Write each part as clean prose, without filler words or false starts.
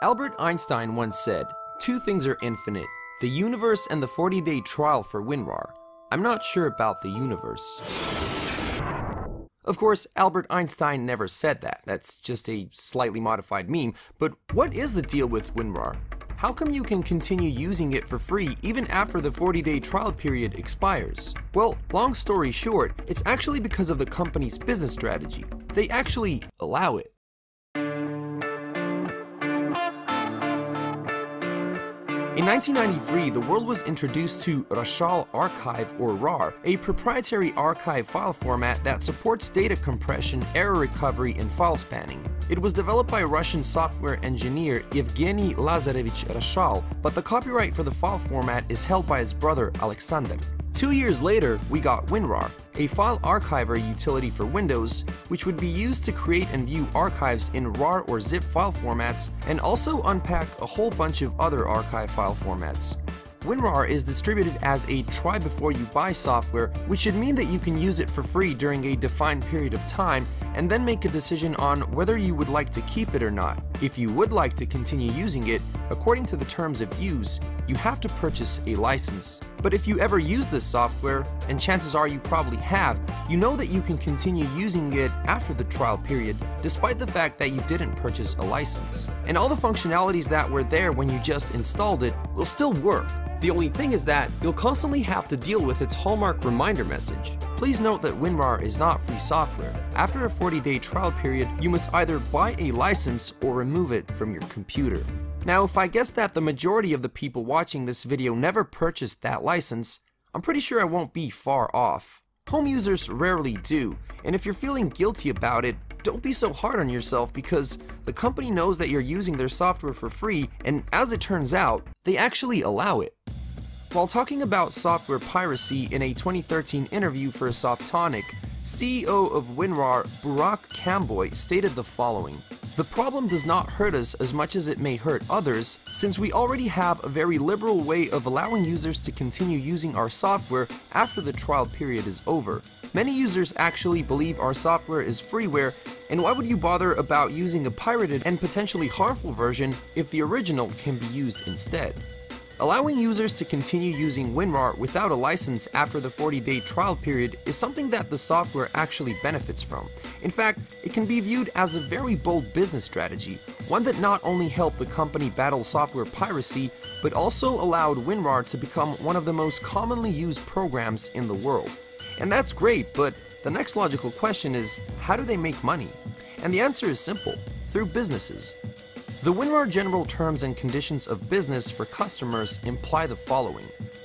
Albert Einstein once said, "Two things are infinite, the universe and the 40-day trial for WinRAR. I'm not sure about the universe." Of course, Albert Einstein never said that. That's just a slightly modified meme. But what is the deal with WinRAR? How come you can continue using it for free even after the 40-day trial period expires? Well, long story short, it's actually because of the company's business strategy. They actually allow it. In 1993, the world was introduced to Rashal Archive, or RAR, a proprietary archive file format that supports data compression, error recovery, and file spanning. It was developed by Russian software engineer Evgeny Lazarevich Rashal, but the copyright for the file format is held by his brother Alexander. 2 years later, we got WinRAR, a file archiver utility for Windows, which would be used to create and view archives in RAR or zip file formats, and also unpack a whole bunch of other archive file formats. WinRAR is distributed as a try before you buy software, which should mean that you can use it for free during a defined period of time, and then make a decision on whether you would like to keep it or not. If you would like to continue using it, according to the terms of use, you have to purchase a license. But if you ever use this software, and chances are you probably have, you know that you can continue using it after the trial period, despite the fact that you didn't purchase a license. And all the functionalities that were there when you just installed it will still work. The only thing is that you'll constantly have to deal with its hallmark reminder message. Please note that WinRAR is not free software. After a 40-day trial period, you must either buy a license or remove it from your computer. Now, if I guess that the majority of the people watching this video never purchased that license, I'm pretty sure I won't be far off. Home users rarely do, and if you're feeling guilty about it, don't be so hard on yourself because the company knows that you're using their software for free, and as it turns out, they actually allow it. While talking about software piracy in a 2013 interview for Softonic, CEO of WinRAR, Burak Kamboy, stated the following: "The problem does not hurt us as much as it may hurt others, since we already have a very liberal way of allowing users to continue using our software after the trial period is over. Many users actually believe our software is freeware, and why would you bother about using a pirated and potentially harmful version if the original can be used instead?" Allowing users to continue using WinRAR without a license after the 40-day trial period is something that the software actually benefits from. In fact, it can be viewed as a very bold business strategy, one that not only helped the company battle software piracy, but also allowed WinRAR to become one of the most commonly used programs in the world. And that's great, but the next logical question is, how do they make money? And the answer is simple: through businesses. The WinRAR General Terms and Conditions of Business for customers imply the following.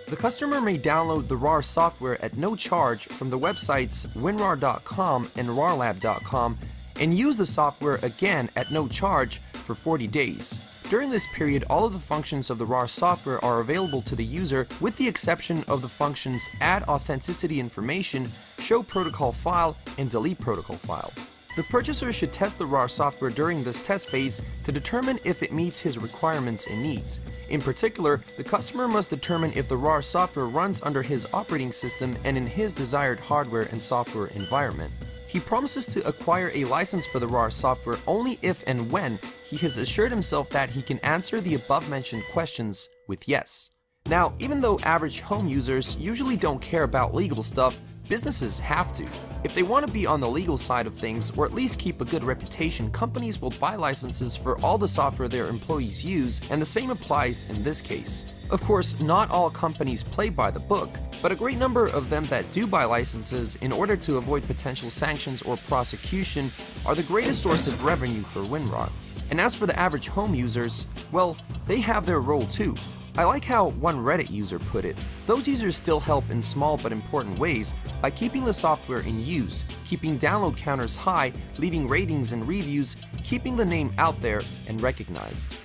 The customer may download the RAR software at no charge from the websites winrar.com and rarlab.com and use the software again at no charge for 40 days. During this period, all of the functions of the RAR software are available to the user, with the exception of the functions Add Authenticity Information, Show Protocol File, and Delete Protocol File. The purchaser should test the RAR software during this test phase to determine if it meets his requirements and needs. In particular, the customer must determine if the RAR software runs under his operating system and in his desired hardware and software environment. He promises to acquire a license for the RAR software only if and when he has assured himself that he can answer the above-mentioned questions with yes. Now, even though average home users usually don't care about legal stuff, businesses have to. If they want to be on the legal side of things, or at least keep a good reputation, companies will buy licenses for all the software their employees use, and the same applies in this case. Of course, not all companies play by the book, but a great number of them that do buy licenses in order to avoid potential sanctions or prosecution are the greatest source of revenue for WinRAR. And as for the average home users, well, they have their role too. I like how one Reddit user put it: "Those users still help in small but important ways by keeping the software in use, keeping download counters high, leaving ratings and reviews, keeping the name out there and recognized."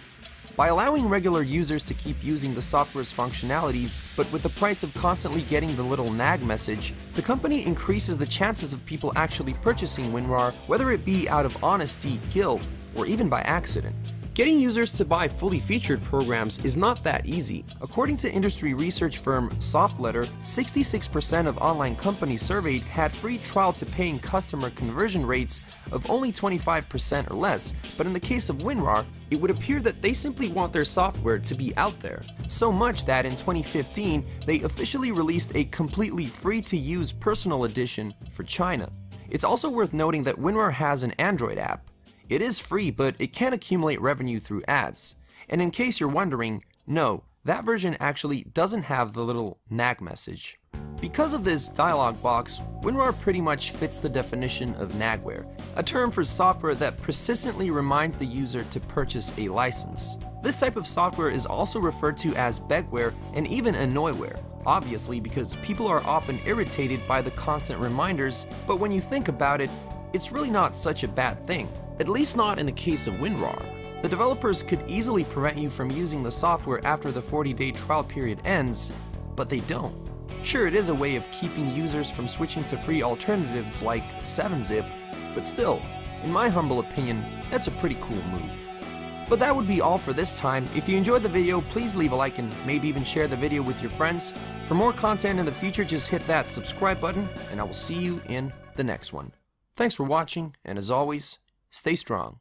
By allowing regular users to keep using the software's functionalities, but with the price of constantly getting the little nag message, the company increases the chances of people actually purchasing WinRAR, whether it be out of honesty, guilt, or even by accident. Getting users to buy fully featured programs is not that easy. According to industry research firm SoftLetter, 66% of online companies surveyed had free trial to paying customer conversion rates of only 25% or less, but in the case of WinRAR, it would appear that they simply want their software to be out there. So much that in 2015, they officially released a completely free-to-use personal edition for China. It's also worth noting that WinRAR has an Android app. It is free, but it can accumulate revenue through ads. And in case you're wondering, no, that version actually doesn't have the little nag message. Because of this dialog box, WinRAR pretty much fits the definition of nagware, a term for software that persistently reminds the user to purchase a license. This type of software is also referred to as begware and even annoyware, obviously because people are often irritated by the constant reminders, but when you think about it, it's really not such a bad thing. At least not in the case of WinRAR. The developers could easily prevent you from using the software after the 40-day trial period ends, but they don't. Sure, it is a way of keeping users from switching to free alternatives like 7-zip, but still, in my humble opinion, that's a pretty cool move. But that would be all for this time. If you enjoyed the video, please leave a like and maybe even share the video with your friends. For more content in the future, just hit that subscribe button, and I will see you in the next one. Thanks for watching, and as always, stay strong.